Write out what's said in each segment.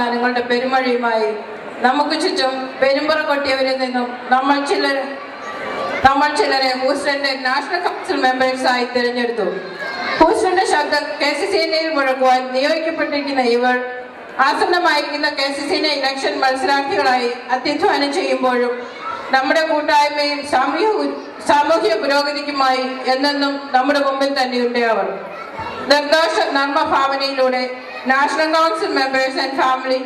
വാഗ്ദാനങ്ങളുടെ പെരുമഴയുമായി നമുക്ക് ചുറ്റും പെരുമ്പറ കൊട്ടിയവരിൽ നിന്നും നമ്മൾ ചിലരെ ഹൂസ്റ്റന്റെ നാഷണൽ കൗൺസിൽ മെമ്പേഴ്സായി തിരഞ്ഞെടുത്തു. ഹൂസ്റ്റന്റെ ശബ്ദം KCCNയിൽ മുഴക്കുവാൻ നിയോഗിക്കപ്പെട്ടിരിക്കുന്ന ഇവർ ആസന്നമായിരിക്കുന്ന KCCN ഇലക്ഷൻ മത്സരാർത്ഥികളായി അത്യധ്വാനം ചെയ്യുമ്പോഴും നമ്മുടെ കൂട്ടായ്മയും സാമൂഹ്യ പുരോഗതിക്കുമായി എന്നെന്നും നമ്മുടെ മുമ്പിൽ തന്നെയുണ്ട്. അവർ നിർദോഷ നർമ്മഭാവനയിലൂടെ national council members and family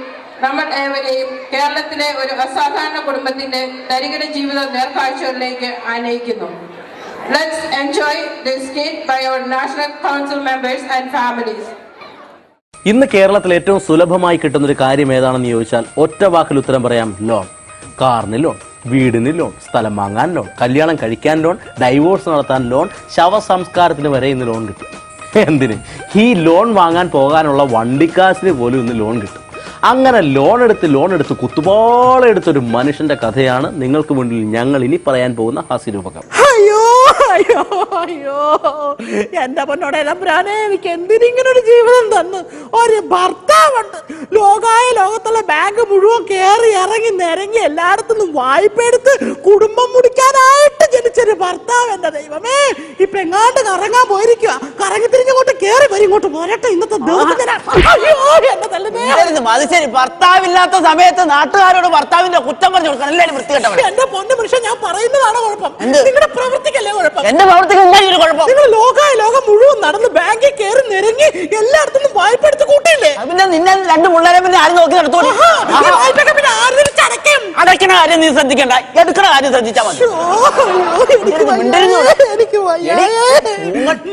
നമ്മൾ ഏവരെയും കേരളത്തിലെ ഒരു അസാധാരണ കുടുംബത്തിന്റെ തരികിട ജീവിത നേർക്കാഴ്ചകളിലേക്ക് ആനയിക്കുന്നു. Let's enjoy this skit by our national council members and families. ഇന്ന് കേരളത്തിൽ ഏറ്റവും സുലഭമായി കിട്ടുന്നൊരു കാര്യം ഏതാണെന്ന് ചോദിച്ചാൽ ഒറ്റ വാക്കിൽ ഉത്തരം പറയാം: ലോൺ. കാറിന് ലോൺ, വീടിന് ലോൺ, സ്ഥലം വാങ്ങാൻ ലോൺ, കല്യാണം കഴിക്കാൻ ലോൺ, ഡൈവോഴ്സ് നടത്താൻ ലോൺ, ശവസംസ്കാരത്തിന് വരെ ഇന്ന് ലോൺ കിട്ടും. എന്തിന്? ഈ ലോൺ വാങ്ങാൻ പോകാനുള്ള വണ്ടിക്കാശിന് പോലും ഇന്ന് ലോൺ കിട്ടും. അങ്ങനെ ലോൺ എടുത്ത് കുത്തുപാള എടുത്തൊരു മനുഷ്യന്റെ കഥയാണ് നിങ്ങൾക്ക് മുന്നിൽ ഞങ്ങൾ ഇനി പറയാൻ പോകുന്ന ഹാസ്യരൂപകം. അയ്യോ അയ്യോ അയ്യോ എന്റെ പൊന്നോടെല്ലാനെ എനിക്ക് എന്തിനിങ്ങനൊരു ജീവിതം തന്നു. ഒരു ഭർത്താവുണ്ട്, ലോകത്തുള്ള ബാങ്ക് മുഴുവൻ കയറി ഇറങ്ങി നിരങ്ങി എല്ലായിടത്തുനിന്നും വായ്പ എടുത്ത് കുടുംബം മുടിക്കാനായിട്ട് ജനിച്ചൊരു ഭർത്താവ്. എന്റെ ദൈവമേ, ഇപ്പൊ എങ്ങാണ്ട് കറങ്ങാൻ പോയിരിക്കുക. കറങ്ങി തിരിഞ്ഞങ്ങോട്ട് കയറി വരും, ഇങ്ങോട്ട് പോരട്ടെ ഇന്നത്തെ ശരി. ഭർത്താവില്ലാത്ത സമയത്ത് നാട്ടുകാരോട് ഭർത്താവിന്റെ കുറ്റം പറഞ്ഞു കൊടുക്കണം. എല്ലാവരും വൃത്തികെട്ടവൻ. എന്റെ പൊന്നു മനുഷ്യൻ, ഞാൻ പറയുന്നതാണ് കുഴപ്പം, നിങ്ങളുടെ പ്രവർത്തിക്കല്ലേ കുഴപ്പം. എന്റെ പ്രവർത്തിക്ക് കുഴപ്പം. നിങ്ങൾ ലോകം മുഴുവൻ നടന്ന് ബാങ്കിൽ കയറി നിരങ്ങി എല്ലായിടത്തും വായ്പ എടുത്ത് കൂട്ടിയില്ലേ? പിന്നെ നിന്നെ രണ്ട് പിള്ളേരെ പിന്നെ ആരും നോക്കി നടത്തോളൂ. അടയ്ക്കണ കാര്യം നീ ശ്രദ്ധിക്കണ്ട, എടുക്കണ കാര്യം ശ്രദ്ധിച്ചാൽ മതി.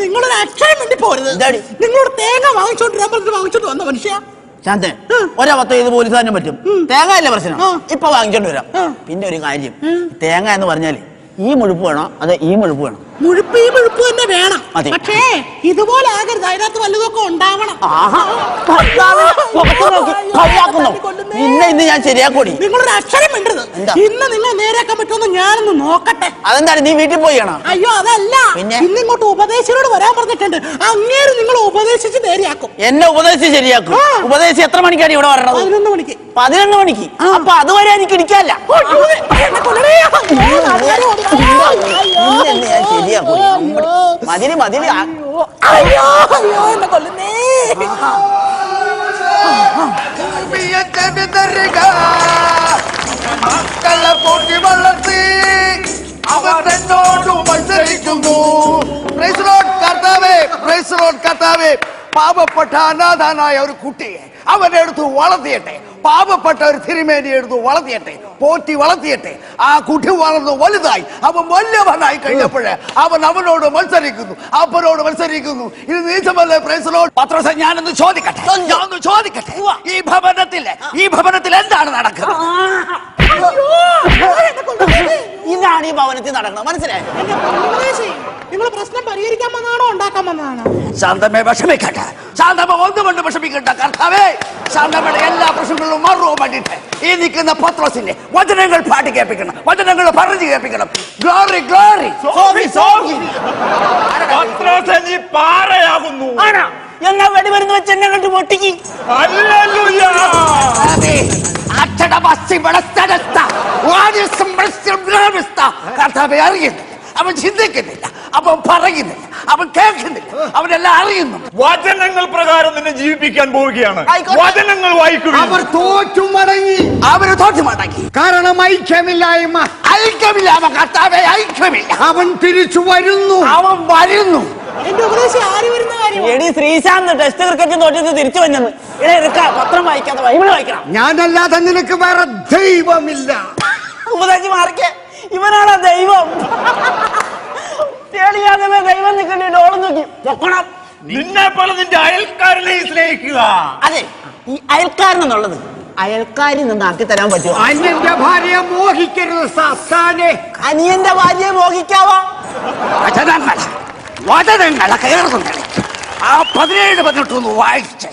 നിങ്ങളൊരു അക്ഷരം വേണ്ടി പോരുത്. നിങ്ങളോട് തേങ്ങ വാങ്ങിച്ചോണ്ട് വന്ന മനുഷ്യ ശാന്തൻ, ഒരവസ്ഥ ഇത് പോലീസ് തന്നെ പറ്റും. തേങ്ങ അല്ലേ പ്രശ്നം, ഇപ്പൊ വാങ്ങിച്ചോണ്ട് വരാം. പിന്നെ ഒരു കാര്യം, തേങ്ങ എന്ന് പറഞ്ഞാല് ഈ മുഴുപ്പ് വേണോ അതെ ഈ മുഴുപ്പ് വേണം? മുഴുപ്പ് ഈ മുഴുപ്പ് തന്നെ വേണം. പക്ഷേ ഇതുപോലെ ആകരുത്, അതിനകത്ത് വല്ലതൊക്കെ ഉണ്ടാവണം. ഇന്ന് ഞാൻ ശരിയാക്കൂടി. നിങ്ങളൊരു അക്ഷരം വേണ്ടത്. ഇന്ന് നിങ്ങൾ നേരെയാക്കാൻ പറ്റുമെന്ന് ഞാനൊന്ന് നോക്കട്ടെ. അതെന്താണ് നീ വീട്ടിൽ പോയി ചെയ്യണം? അയ്യോ അതല്ല, ഇന്ന് ഇങ്ങോട്ട് ഉപദേശിനോട് വരാൻ പറഞ്ഞിട്ടുണ്ട്. അങ്ങേര് നിങ്ങൾ ഉപദേശിച്ച് നേരെയാക്കും. എന്നെ ഉപദേശിച്ച് ശരിയാക്കും. ഉപദേശിച്ച് എത്ര മണിക്കാണ് ഇവിടെ വരണത്? 11 മണിക്ക്. 11 മണിക്ക്? അപ്പൊ അതുവരെ എനിക്ക് ഇടിക്കാല്ല. മതില് അയ്യോ അയ്യോ എന്നെ കൊല്ലുന്നേ. മക്കളെ പോറ്റി വളർത്തി അവർ എന്നോട് മത്സരിക്കുന്നു. കർത്താവേ, പാവപ്പെട്ട അനാഥനായ ഒരു കുട്ടിയെ അവനെടുത്ത് വളർത്തിയട്ടെ. പാവപ്പെട്ട ഒരു തിരുമേനി എടുത്ത് വളർത്തിയട്ടെ, പോറ്റി വളർത്തിയട്ടെ. ആ കുട്ടി വളർന്നു വലുതായി, അവൻ വലിയവനായി കഴിഞ്ഞപ്പോഴേ അവനോട് മത്സരിക്കുന്നു, അപ്പനോട് മത്സരിക്കുന്നു. ഇത് നീച്ചമല്ലേ? Praise Lord. പത്രോസേ, ഞാനൊന്ന് ചോദിക്കട്ടെ. ഈ ഭവനത്തിൽ എന്താണ് നടക്കുന്നത്? ഇതാണ് ഈ ഭവനത്തിൽ നടക്കുന്നത്, മനസ്സിലായോ? നിങ്ങൾ പ്രശ്നം പരിഹരിക്കാൻ വന്നാണോ ഉണ്ടാക്കാൻ വന്നതാണോ? ശാന്തമ്മ വിഷമിക്കട്ടെ, ശാന്തമ്മ ഒന്നുകൊണ്ട് വിഷമിക്കട്ടെ. കർത്താവേ, ശാന്തമ്മയുടെ എല്ലാ പ്രശ്നങ്ങളിലും മറുപടി വേണ്ടിയിട്ട് ഈ നിൽക്കുന്ന പത്രോസിന്റെ വചനങ്ങൾ പാടി കേൾപ്പിക്കണം, വചനങ്ങൾ പറഞ്ഞു കേൾപ്പിക്കണം. Glory glory. നീ പാറയാകുന്നു എന്നാ വെടിമരുന്ന് വെച്ച് എന്നെ കണ്ട് പൊട്ടിക്ക്. കർത്താവേ, അറിയുന്നു, അവൻ ചിന്തിക്കുന്നില്ല, അവൻ പറയുന്നില്ല, അവൻ കേൾക്കുന്നില്ല, അവനെല്ലാം അറിയുന്നു. വചനങ്ങൾ പ്രകാരം നിന്നെ ജീവിപ്പിക്കാൻ പോവുകയാണ്. വചനങ്ങൾ വായിക്കുക. അവർ തോറ്റു മടങ്ങി. കാരണം ഐക്യമില്ലായ്മ. കർത്താവേ, ഐക്യമില്ല. അവൻ തിരിച്ചു വരുന്നു. അവൻ വരുന്നു. എന്റെ ഉപദേശം ആര് വരുന്ന കാര്യം? എടി ശ്രീശാന്ത് ടെസ്റ്റ് ക്രിക്കറ്റ് തോറ്റത് തിരിച്ചു വന്നത്. പത്രം വായിക്കാതെ ബൈബിൾ വായിക്കണം. ഞാനല്ലാതെ നിനക്ക് വേറെ ദൈവമില്ല. ഉപദേശി മാറിക്കേ, ഇവനാണ് ദൈവം. ദൈവം നിൽക്കണ്ടേ? ലോളം നോക്കി പൊക്കണം. നിന്നെ പോലെ നിന്റെ അയൽക്കാരനെ സ്നേഹിക്കുക. അതെ, ഈ അയൽക്കാരൻ എന്നുള്ളത് അയൽക്കാരിൽ നിന്നാക്കി തരാൻ പറ്റുമോ? അന്യന്റെ ഭാര്യയെ മോഹിക്കരുത് സാത്താനെ. അനിയന്റെ ഭാര്യയെ മോഹിക്കാവാ? വചനങ്ങളെ കയറുന്നുണ്ട്. ആ 17-18 വായിച്ചേ.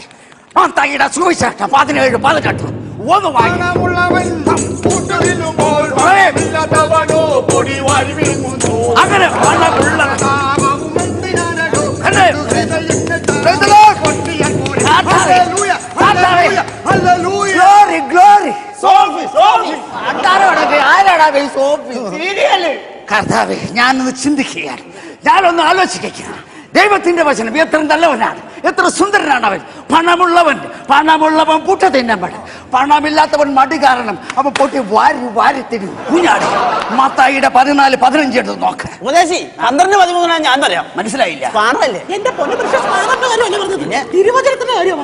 മത്തായിയുടെ സുവിശേഷം 17-18 ഒന്ന് വായിക്കണം. അങ്ങനെ കർത്താവേ, ഞാനൊന്ന് ചിന്തിക്കുകയാണ്, ഞാനൊന്ന് ആലോചിക്കുകയാണ്. ദൈവത്തിന്റെ വചനം എത്ര നല്ലവനാണ്, എത്ര സുന്ദരനാണ് അവൻ. പണമുള്ളവൻ പുട്ട തിന്നമ്പട, പണമില്ലാത്തവൻ മടി കാരണം അവൻ പൊട്ടി വാരി തിരി കുഞ്ഞാടി. മത്തായിയുടെ 14-15 എടുത്ത് നോക്ക്. ഉപദേശി 12-13 ഞാൻ പറയാം. മനസ്സിലായില്ല? എന്റെ പൊന്നു തിരുവചനത്തിന്റെ കാര്യം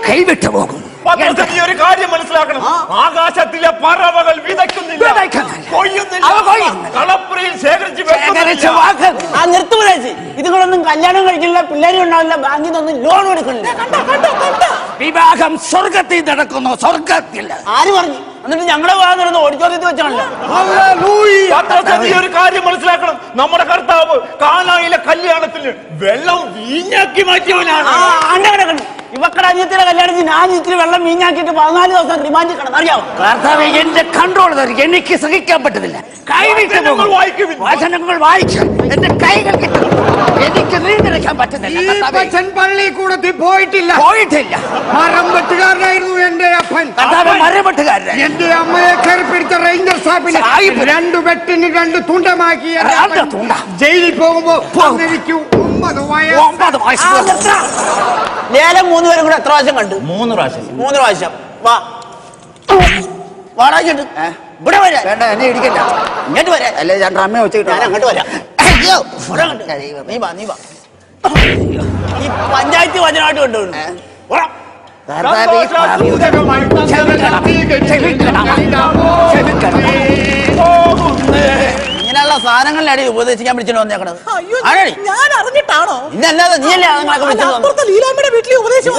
കൈവിട്ടു പോകും. ഒരു കാര്യം മനസ്സിലാക്കണം, ആകാശത്തിലെ പറവകൾ വിതയ്ക്കുന്നില്ല, കൊയ്യുന്നില്ല, കളപ്പുരയിൽ ശേഖരിച്ച് നിർത്തുപദേശി. ഇതുങ്ങളൊന്നും കല്യാണം കഴിക്കില്ല, പിള്ളേരും ഉണ്ടാവില്ല, ബാങ്കിൽ നിന്നൊന്നും ലോൺ എടുക്കുന്നില്ല. വിവാഹം സ്വർഗത്തിൽ നടക്കുന്നു, സ്വർഗത്തിൽ. ആര് പറഞ്ഞു? എന്നിട്ട് ഞങ്ങളുടെ ഭാഗം നടന്ന് ഓഡിറ്റോറിയത്തിൽ വെച്ചാണല്ലോ. ഒരു കാര്യം മനസ്സിലാക്കണം, നമ്മുടെ കർത്താവ് കാനായിലെ കല്യാണത്തിന് വെള്ളം വീഞ്ഞാക്കി മാറ്റിയവനാണ്. ഇവക്കടെ അനിയത്തിയുടെ കല്യാണത്തിന് ഞാൻ ഇത്തിരി വെള്ളം വീഞ്ഞാക്കിയിട്ട് 14 ദിവസം റിമാൻഡിൽ കിടന്നു. അറിയാമോ? കർത്താവേ, എന്റെ കൺട്രോൾ തരും, എനിക്ക് സഹിക്കാൻ പറ്റുന്നില്ല. വചനങ്ങൾ വായിക്കും, എന്റെ കൈകൾ കിട്ടും, എനിക്ക് നീണ്ടിരിക്കാൻ പറ്റുന്നില്ല. പള്ളി കൂടത്തിൽ പോയിട്ടില്ല. മരം വെട്ടുകാരനായിരുന്നു എന്റെ അപ്പൻ. മരം വെട്ടുകാരൻ. എന്റെ അമ്മയെ കയറി പിടിച്ച റേഞ്ചർ സാഹിബിന് 2 വെട്ടിന് 2 തുണ്ടമാക്കി ജയിലിൽ പോകുമ്പോ എനിക്ക് 9 വയസ്സ്. ലേലം 3 പേരും കൂടെ എത്ര പ്രാവശ്യം കണ്ടു? 3 പ്രാവശ്യം. 3 പ്രാവശ്യം. വാടാക്കിട്ട് ഇവിടെ വരാ. വേണ്ട, എന്നെ ഇടിക്കണ്ട. ഇങ്ങോട്ട് വരാ. അല്ലേ, ഞാൻ അമ്മയെ വെച്ചിട്ട് ഞാൻ അങ്ങോട്ട് വരാം. നീ വാ. ഈ പഞ്ചായത്ത് വചനമായിട്ട് കൊണ്ടുപോകുന്നു. ഇങ്ങനെയുള്ള സാധനങ്ങളിലാണ് ഉപദേശിക്കാൻ വിളിച്ചിട്ട് വന്നേക്കണത്. ഞാൻ അറിഞ്ഞിട്ടാണോ? ഇന്നല്ലാതെ നീയല്ലേ അതുങ്ങളൊക്കെ വിളിച്ചത്? ലീലാമ്മയുടെ വീട്ടിൽ ഉപദേശം.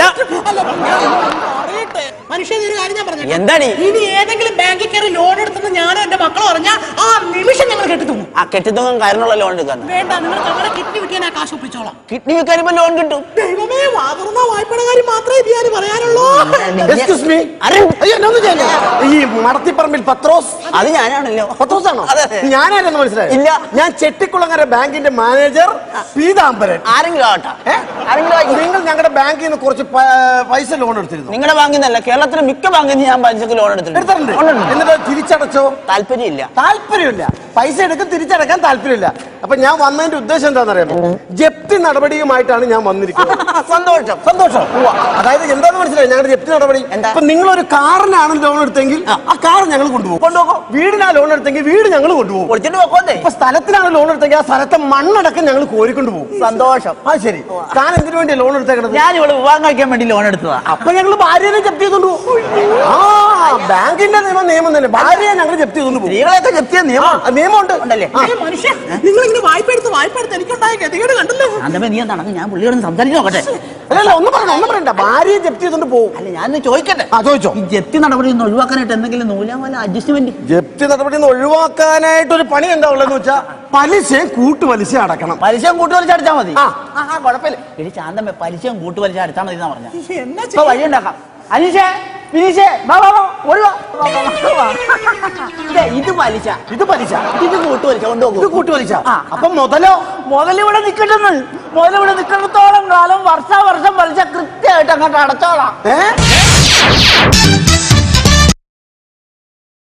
മനുഷ്യൻ ഒരു കാര്യം ഞാൻ പറഞ്ഞു. എന്താണീ? ഇനി ഏതെങ്കിലും ബാങ്കിൽ കയറി ലോൺ എടുത്തെന്ന് ഞാനോ എന്റെ മക്കളോ പറഞ്ഞാൽ ആ നിമിഷം ഞങ്ങൾ കെട്ടിത്തൂങ്ങും. ആ കെട്ടിത്തൂങ്ങും കാര്യമുള്ള ലോൺ എടുക്കാൻ വേണ്ട, നിങ്ങൾ തങ്ങളുടെ കിഡ്നി വിൽക്കാൻ ആ കാശ് ഒപ്പിച്ചോളാം. കിഡ്നി വിൽക്കാനിപ്പോ ലോൺ കിട്ടും. ദൈവമേ, വാതുറന്ന വായ്പയുടെ കാര്യം മാത്രമേ ഇത് ഞാൻ പറയാനുള്ളൂ. ഈ മടത്തിപ്പറമ്പിൽ പത്രോസ്, അത് ഞാനാണല്ലോ. പത്രോസാണോ? ഞാനാരെന്ന് മനസ്സിലായി? ഇല്ല. ഞാൻ ചെട്ടിക്കുളങ്ങര ബാങ്കിന്റെ മാനേജർ പീതാംബരൻ. ആരെങ്കിലും ആവട്ടെ. നിങ്ങൾ ഞങ്ങളുടെ ബാങ്കിൽ നിന്ന് കുറച്ച് പൈസ ലോൺ എടുത്തിരുന്നു. നിങ്ങളുടെ ബാങ്കിൽ നിന്നല്ല, കേരളത്തിലെ മിക്ക ബാങ്കിൽ നിന്ന് ഞാൻ പലിശക്ക് ലോൺ എടുത്തിട്ടുണ്ട്. എന്നിട്ട് തിരിച്ചടച്ചോ? താല്പര്യമില്ല. പൈസ എടുക്കും, തിരിച്ചടക്കാൻ താല്പര്യമില്ല. അപ്പൊ ഞാൻ വന്നതിന്റെ ഉദ്ദേശം എന്താണെന്നറിയാമോ? ജപ്തി നടപടിയുമായിട്ടാണ് ഞാൻ വന്നിരിക്കുന്നത്. സന്തോഷം. അതായത് എന്താന്ന് മനസ്സിലായി ഞങ്ങളുടെ ജപ്തി നടപടി? അപ്പൊ നിങ്ങളൊരു കാറിനാണ് ലോൺ എടുത്തെങ്കിൽ ആ കാർ ഞങ്ങൾ കൊണ്ടുപോകും. വീടിനാ ലോൺ എടുത്തെങ്കിൽ വീട് ഞങ്ങൾ കൊണ്ടുപോകും. ഇപ്പൊ സ്ഥലത്തിനാണ് ലോൺ എടുത്തെങ്കിൽ ആ സ്ഥലത്തെ മണ്ണടക്കം ഞങ്ങൾ കോരിക്കൊണ്ടു പോകും. സന്തോഷം. ആ ശരി. താൻ എന്തിനു വേണ്ടി ലോൺ എടുത്തേക്കണത്? ഞാൻ ഇവിടെ വിവാഹം കഴിക്കാൻ വേണ്ടി ലോൺ എടുത്തതാ. അപ്പൊ ഞങ്ങൾ ഭാര്യനെ ജപ്തി ചെയ്തോണ്ട് പോകും. ആ ബാങ്കിന്റെ നിയമം തന്നെ, ഭാര്യയെ ഞങ്ങൾ ജപ്തി ചെയ്തോണ്ട് പോകും. സ്ത്രീകളെയൊക്കെ ജപ്തി നിയമമുണ്ട് ഉണ്ടല്ലേ? മനുഷ്യ, നിങ്ങൾ ഇങ്ങനെ വായ്പ എടുത്ത് എനിക്കുണ്ടായ ഗതികേട് കണ്ടല്ലോ. അന്തപ്പോ നീ എന്താണ്? ഞാൻ പുള്ളിയോട് സംസാരിച്ചു നോക്കട്ടെ. അല്ല, ഒന്നും പറയണ്ട. ഭാര്യയെ ജപ്തി ചെയ്തോണ്ട് പോകും. അല്ല, ഞാൻ ചോദിക്കട്ടെ. ചോദിച്ചോ. ഈ ജപ്തി നടപടി ഒന്ന് ഒഴിവാക്കാനായിട്ട് എന്തെങ്കിലും നൂലാമല അഡ്ജസ്റ്റ്മെന്റ്? ജപ്തി നടപടി ഒഴിവാക്കാനായിട്ട് ഒരു പണി എന്താ ഉള്ളതെന്ന് വെച്ചാൽ പലിശയും കൂട്ടുപലിശ അടക്കണം. പലിശയും കൂട്ടുപലിശ അടിച്ചാൽ മതി. കുഴപ്പമില്ല. ഇനി ശാന്തമ്മ പലിശയും കൂട്ടുപലിശ അടിച്ചാൽ മതി എന്നാ പറഞ്ഞ. ഇപ്പൊ വഴി ഉണ്ടാക്കാം. അനീഷേ, വിനീഷേ, ഇത് പലിശ, ഇത് കൂട്ടുപലിശ കൊണ്ടുപോകും. ഇത് കൂട്ടുപലിശ. അപ്പൊ മുതലിവിടെ നിൽക്കട്ടെന്ന്. മുതലിവിടെ നിൽക്കുന്നിടത്തോളം കാലം വർഷം പലിശ കൃത്യമായിട്ട് അങ്ങോട്ട് അടച്ചോളാം.